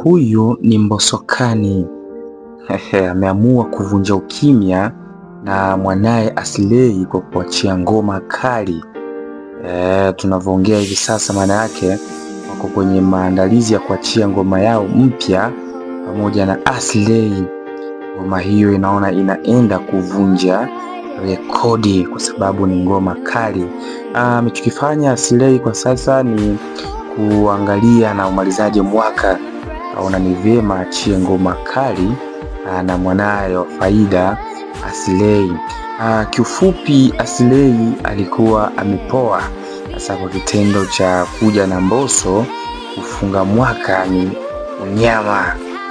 Huyu ni Mbosokani. Ameamua kuvunja ukimya na mwanaye Aslay kwa kuachia ngoma kali. Tunavyoongea hivi sasa, maana yake wako kwenye maandalizi ya kuachia ngoma yao mpya pamoja na Aslay. Ngoma hiyo inaenda kuvunja rekodi kwa sababu ni ngoma kali. Amechokifanya Aslay kwa sasa ni kuangalia na umalizaji mwaka, aona ni vyema achie ngoma kali na mwanaye wa faida Aslay. Kiufupi, Aslay alikuwa amepoa sasa kwa kitendo cha kuja na Mbosso kufunga mwaka. Ni unyama,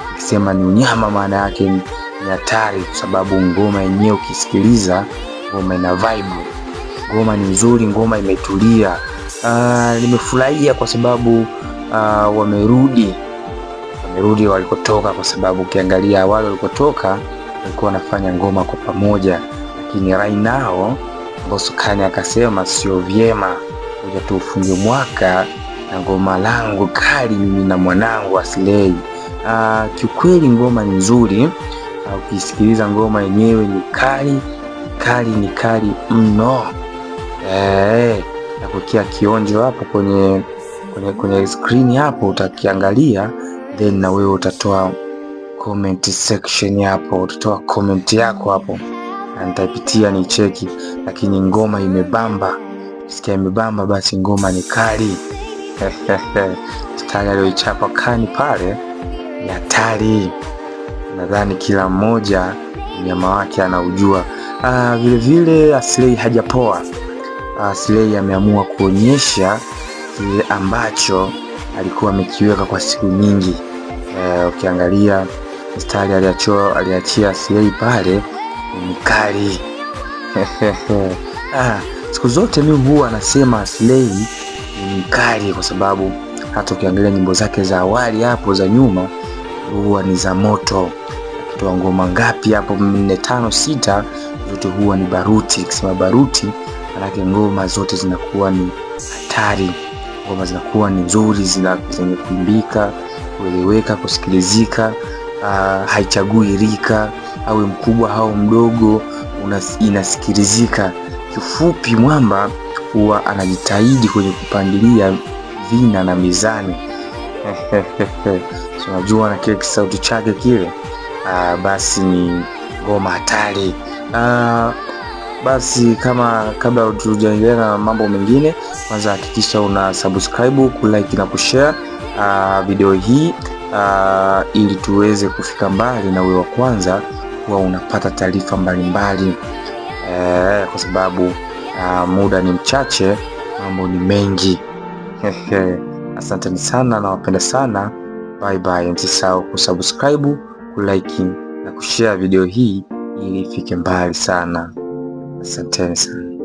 nikisema ni unyama maana yake ni hatari, kwa sababu ngoma yenyewe ukisikiliza, ngoma ina vibe, ngoma ni nzuri, ngoma imetulia. Nimefurahia kwa sababu wamerudi walikotoka, kwa sababu ukiangalia wale walikotoka walikuwa wanafanya ngoma kwa pamoja, lakini right now Mbosokani akasema sio vyema kuja tufunge mwaka na ngoma langu kali mimi na mwanangu Aslay. Kiukweli ngoma ni nzuri, ukisikiliza ngoma yenyewe ni ni kali mno. Nakuwekea kionjo hapo kwenye screen hapo, utakiangalia then na wewe utatoa comment section hapo, utatoa comment yako hapo na nitaipitia ni cheki. Lakini ngoma imebamba, sikia imebamba, basi ngoma ni kali. Style aliyoichapa Kani pale ni hatari, nadhani kila mmoja mnyama wake anaujua. Vile vile Aslay hajapoa. Aslay ameamua kuonyesha kile ambacho alikuwa amekiweka kwa siku nyingi. Ukiangalia style aliachia Aslay pale ni kali. Siku zote mimi huwa anasema Aslay ni kali kwa sababu hata ukiangalia nyimbo zake za awali hapo za nyuma huwa ni za moto. Akitoa ngoma ngapi hapo 4, 5, 6 zote huwa ni baruti. Kisema baruti manake ngoma zote zinakuwa ni hatari, ngoma zinakuwa ni nzuri, zenye kuimbika, kueleweka, kusikilizika. Haichagui rika, awe mkubwa au mdogo, inasikilizika. Kifupi, mwamba huwa anajitahidi kwenye kupangilia vina na mizani. So unajua na kile kisauti chake kile, basi ni ngoma hatari. Basi kabla tujaendelea na mambo mengine, kwanza hakikisha una subscribe, kulike na kushare video hii ili tuweze kufika mbali na wewe wa kwanza kuwa unapata taarifa mbalimbali, kwa sababu muda ni mchache, mambo ni mengi. Asanteni sana na wapenda sana. Bye bye. Msisahau kusubscribe, kulike na kushare video hii ili ifike mbali sana. Asanteni sana.